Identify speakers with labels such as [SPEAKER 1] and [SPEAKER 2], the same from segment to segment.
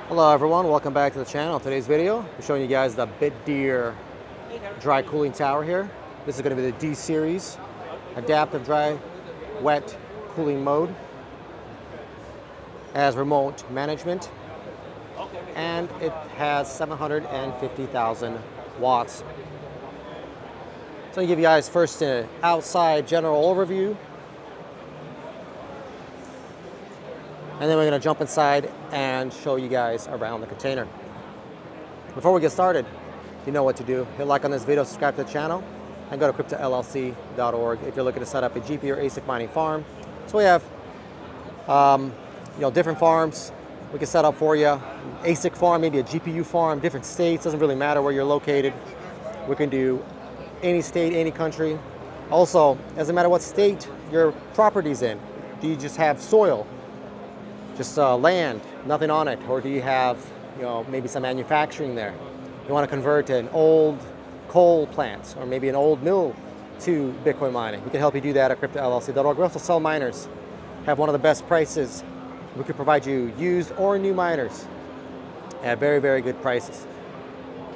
[SPEAKER 1] Hello everyone, welcome back to the channel. Today's video, we're showing you guys the BitDeer dry cooling tower here. This is going to be the D series, adaptive dry wet cooling mode. It has remote management and it has 750,000 watts. So I'll give you guys first an outside general overview. And then we're going to jump inside and show you guys around the container. Before we get started, you know what to do. Hit like on this video, subscribe to the channel, and go to cryptollc.org if you're looking to set up a GPU or ASIC mining farm. So we have different farms we can set up for you. ASIC farm, maybe a GPU farm, different states, doesn't really matter where you're located. We can do any state, any country. Also, doesn't matter what state your property's in. Do you just have soil? Just land, nothing on it, or do you have, maybe some manufacturing there? You want to convert an old coal plant or maybe an old mill to Bitcoin mining. We can help you do that at cryptollc.org. We also sell miners, have one of the best prices. We could provide you used or new miners at very, very good prices.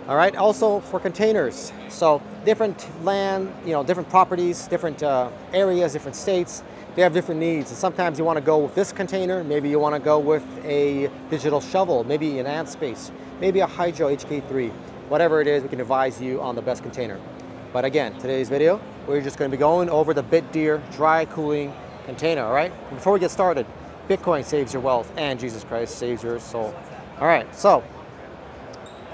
[SPEAKER 1] All right, also for containers. So different land, different properties, different areas, different states. They have different needs, and sometimes you want to go with this container, maybe you want to go with a digital shovel, maybe an ant space, maybe a Hydro HK3. Whatever it is, we can advise you on the best container. But again, today's video, we're just going to be going over the BitDeer dry cooling container, all right? Before we get started, Bitcoin saves your wealth and Jesus Christ saves your soul. All right, so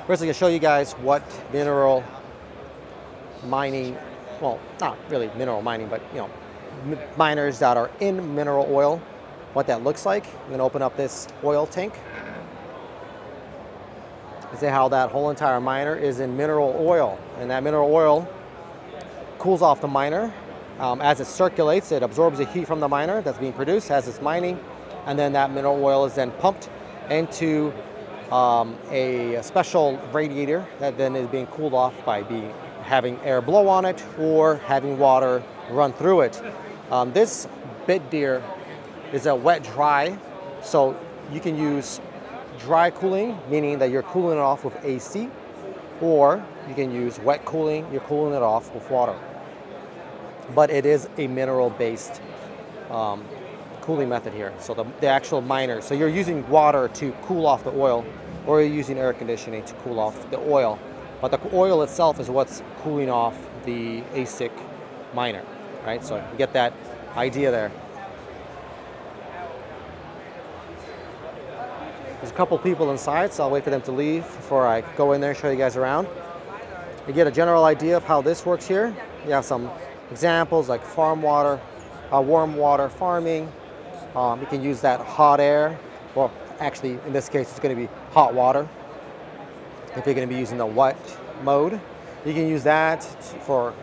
[SPEAKER 1] first I'm going to show you guys what mineral mining, well, not really mineral mining, but miners that are in mineral oil, what that looks like. I'm going to open up this oil tank and see how that whole entire miner is in mineral oil, and that mineral oil cools off the miner. As it circulates, it absorbs the heat from the miner that's being produced as it's mining, and then that mineral oil is then pumped into a special radiator that then is being cooled off by having air blow on it or having water run through it. This BitDeer is a wet dry, so you can use dry cooling, meaning that you're cooling it off with AC, or you can use wet cooling, you're cooling it off with water. But it is a mineral-based cooling method here. So the actual miner, so you're using water to cool off the oil, or you're using air conditioning to cool off the oil. But the oil itself is what's cooling off the ASIC miner, right? So you get that idea there. There's a couple people inside, so I'll wait for them to leave before I go in there and show you guys around. You get a general idea of how this works here. You have some examples like warm water farming. You can use that hot air. Well, actually, in this case, it's going to be hot water. If you're going to be using the wet mode, you can use that for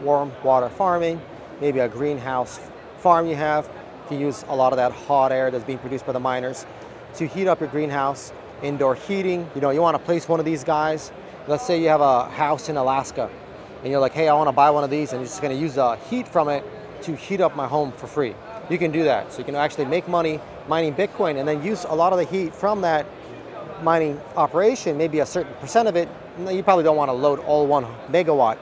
[SPEAKER 1] warm water farming. Maybe a greenhouse farm you have. You can use a lot of that hot air that's being produced by the miners to heat up your greenhouse. Indoor heating. You want to place one of these guys. Let's say you have a house in Alaska, and you're like, hey, I want to buy one of these, and you're just going to use the heat from it to heat up my home for free. You can do that. So you can actually make money mining Bitcoin and then use a lot of the heat from that mining operation, maybe a certain percent of it. You probably don't want to load all 1 megawatt,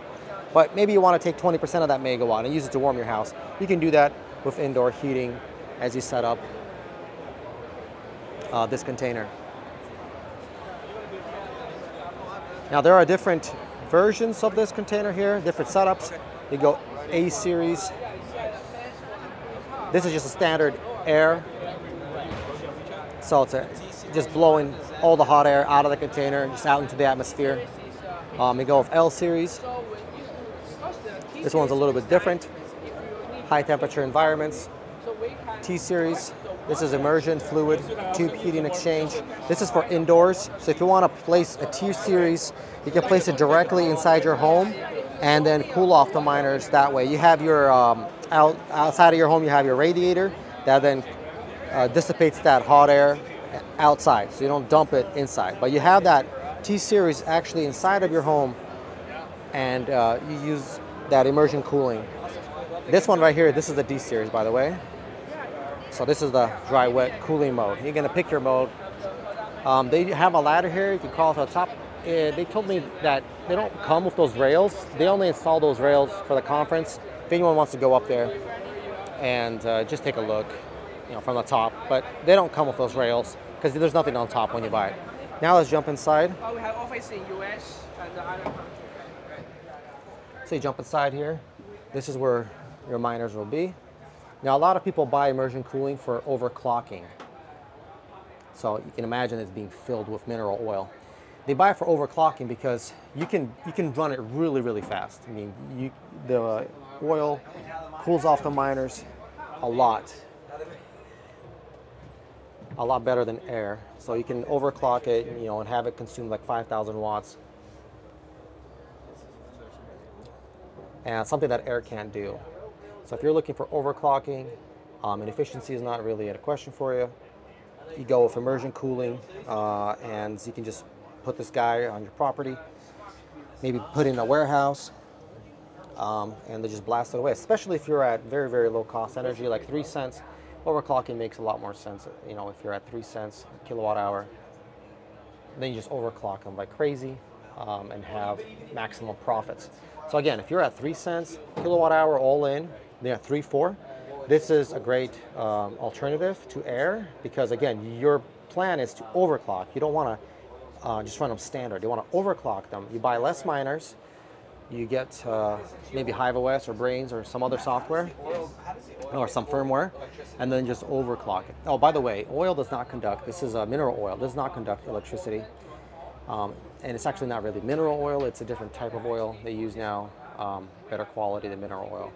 [SPEAKER 1] but maybe you want to take 20% of that megawatt and use it to warm your house. You can do that with indoor heating as you set up this container. Now there are different versions of this container here, different setups. You go A series. This is just a standard air. So it's just blowing all the hot air out of the container, just out into the atmosphere. You go with L series. This one's a little bit different. High temperature environments. T series. This is immersion fluid tube heating exchange. This is for indoors. So if you want to place a T series, you can place it directly inside your home and then cool off the miners that way. You have your outside of your home, you have your radiator that then dissipates that hot air outside, so you don't dump it inside. But you have that T series actually inside of your home, and you use that immersion cooling. This one right here, this is the D series, by the way. So this is the dry wet cooling mode. You're gonna pick your mode They have a ladder here. You can crawl to the top. They told me that they don't come with those rails. They only install those rails for the conference. If anyone wants to go up there and just take a look, from the top. But they don't come with those rails because there's nothing on top when you buy it. Now let's jump inside.
[SPEAKER 2] We have office in US and other countries.
[SPEAKER 1] So you jump inside here. This is where your miners will be. Now a lot of people buy immersion cooling for overclocking. So you can imagine it's being filled with mineral oil. They buy it for overclocking because you can run it really, really fast. I mean, the oil cools off the miners a lot better than air. So you can overclock it, and have it consume like 5,000 watts. And something that air can't do. So if you're looking for overclocking, and efficiency is not really a question for you, you go with immersion cooling, and you can just put this guy on your property, maybe put in a warehouse, and then just blast it away. Especially if you're at very, very low cost energy, like 3 cents. Overclocking makes a lot more sense. If you're at 3 cents a kilowatt hour, then you just overclock them like crazy, and have maximum profits. So again, if you're at 3 cents kilowatt hour all in, then at 3, 4. This is a great alternative to air because, again, your plan is to overclock. You don't want to just run them standard. You want to overclock them. You buy less miners. You get maybe hiveos or brains or some other software or some firmware, and then just overclock it. Oh, by the way, oil does not conduct. This is a mineral oil. Does not conduct electricity. And it's actually not really mineral oil. It's a different type of oil they use now, better quality than mineral oil.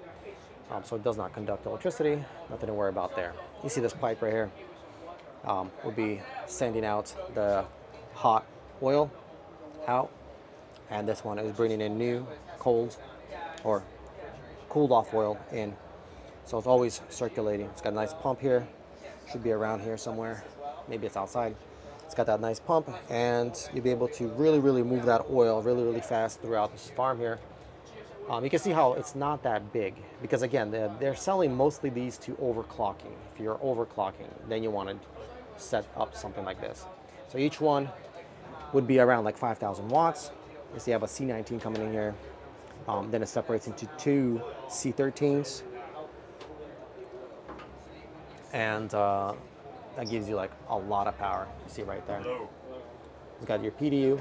[SPEAKER 1] So it does not conduct electricity, nothing to worry about there. You see this pipe right here, will be sending out the hot oil out, and this one is bringing in new cold or cooled off oil in. So it's always circulating. It's got a nice pump here, should be around here somewhere, maybe it's outside. It's got that nice pump, and you'll be able to really, really move that oil really, really fast throughout this farm here. You can see how it's not that big because, again, they're selling mostly these to overclocking. If you're overclocking, then you want to set up something like this. So each one would be around like 5,000 watts. You see, you have a C19 coming in here. Then it separates into 2 C13s. And that gives you like a lot of power. You see right there. It's got your PDU,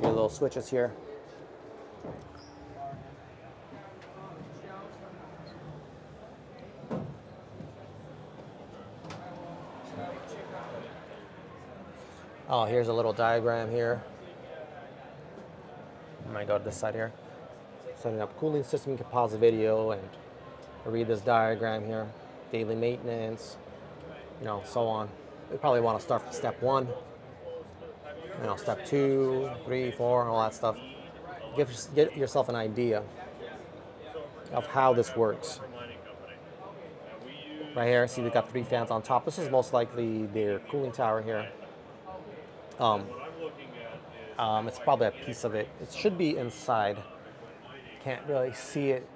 [SPEAKER 1] your little switches here. Oh, here's a little diagram here. I might go to this side here. Setting up cooling system. You can pause the video and read this diagram here. Daily maintenance, so on. You probably want to start from step 1, step 2, 3, 4, all that stuff. Get yourself an idea of how this works. Right here, see they've got 3 fans on top. This is most likely their cooling tower here. It's probably a piece of it. It should be inside. Can't really see it.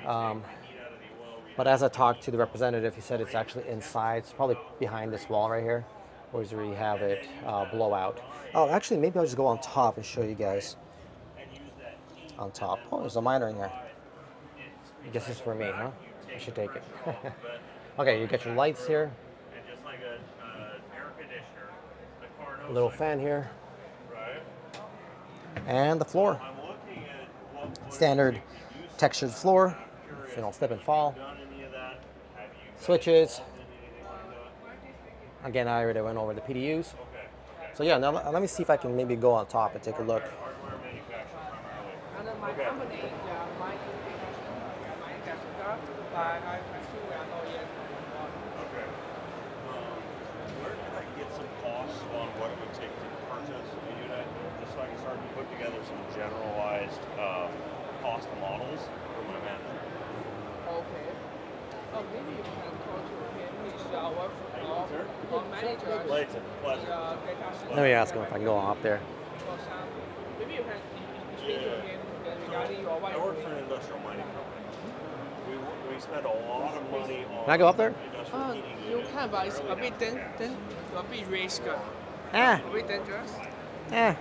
[SPEAKER 1] But as I talked to the representative, he said it's actually inside. It's probably behind this wall right here, where you have it blow out. Oh, actually, maybe I'll just go on top and show you guys. On top. Oh, there's a miner in there. I guess it's for me, huh? I should take it. Okay, you get your lights here. A little fan here. And the floor. Standard textured floor, so you don't slip and fall. Switches. Again, I already went over the PDUs. So yeah, now let me see if I can maybe go on top and take a look.
[SPEAKER 2] My company,
[SPEAKER 3] Where can I get some costs on what it would take to purchase a unit, just so I can start to put together some generalized cost models for my manager?
[SPEAKER 2] Okay. Oh, maybe you can talk to him. He's our manager.
[SPEAKER 3] It's a pleasure.
[SPEAKER 1] Let me ask him if I can go up there.
[SPEAKER 2] Maybe you can speak to him regarding your wife.
[SPEAKER 3] I work for an industrial mining company. We spend a lot of money on.
[SPEAKER 1] Can I go up there?
[SPEAKER 3] Industrial heating
[SPEAKER 2] You
[SPEAKER 3] units.
[SPEAKER 2] can, but it's a bit then a bit risk.
[SPEAKER 1] Eh,
[SPEAKER 2] A bit dangerous.
[SPEAKER 1] eh.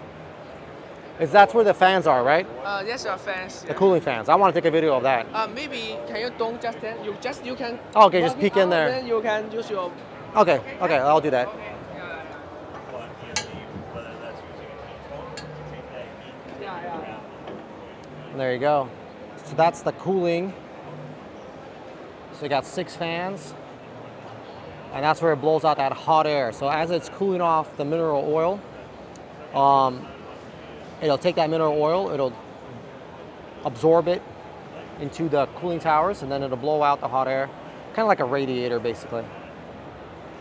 [SPEAKER 1] That's where the fans are, right?
[SPEAKER 2] Yes, your fans.
[SPEAKER 1] The cooling fans. I want to take a video of that.
[SPEAKER 2] Maybe can you don't just then you can.
[SPEAKER 1] Okay, just
[SPEAKER 2] plug
[SPEAKER 1] peek
[SPEAKER 2] it
[SPEAKER 1] in
[SPEAKER 2] out,
[SPEAKER 1] there.
[SPEAKER 2] Then you can use your.
[SPEAKER 1] Okay, okay, I'll do that.
[SPEAKER 2] Okay. Yeah.
[SPEAKER 3] But whether that's using a heat pump to take that heat
[SPEAKER 2] Yeah.
[SPEAKER 1] And there you go. So that's the cooling. So you got 6 fans. And that's where it blows out that hot air. So as it's cooling off the mineral oil, it'll take that mineral oil, it'll absorb it into the cooling towers, and then it'll blow out the hot air, kind of like a radiator basically.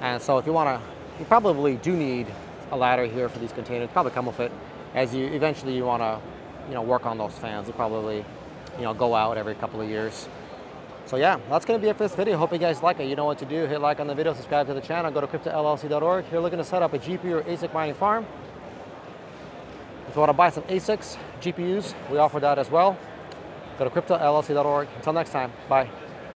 [SPEAKER 1] And so if you want to, you probably do need a ladder here for these containers. Probably come with it. As you eventually you want to, work on those fans. You probably, go out every couple of years. So yeah, that's going to be it for this video. Hope you guys like it. You know what to do. Hit like on the video, subscribe to the channel, go to cryptollc.org. If you're looking to set up a GPU or ASIC mining farm, if you want to buy some ASICs, GPUs, we offer that as well. Go to cryptollc.org. Until next time, bye.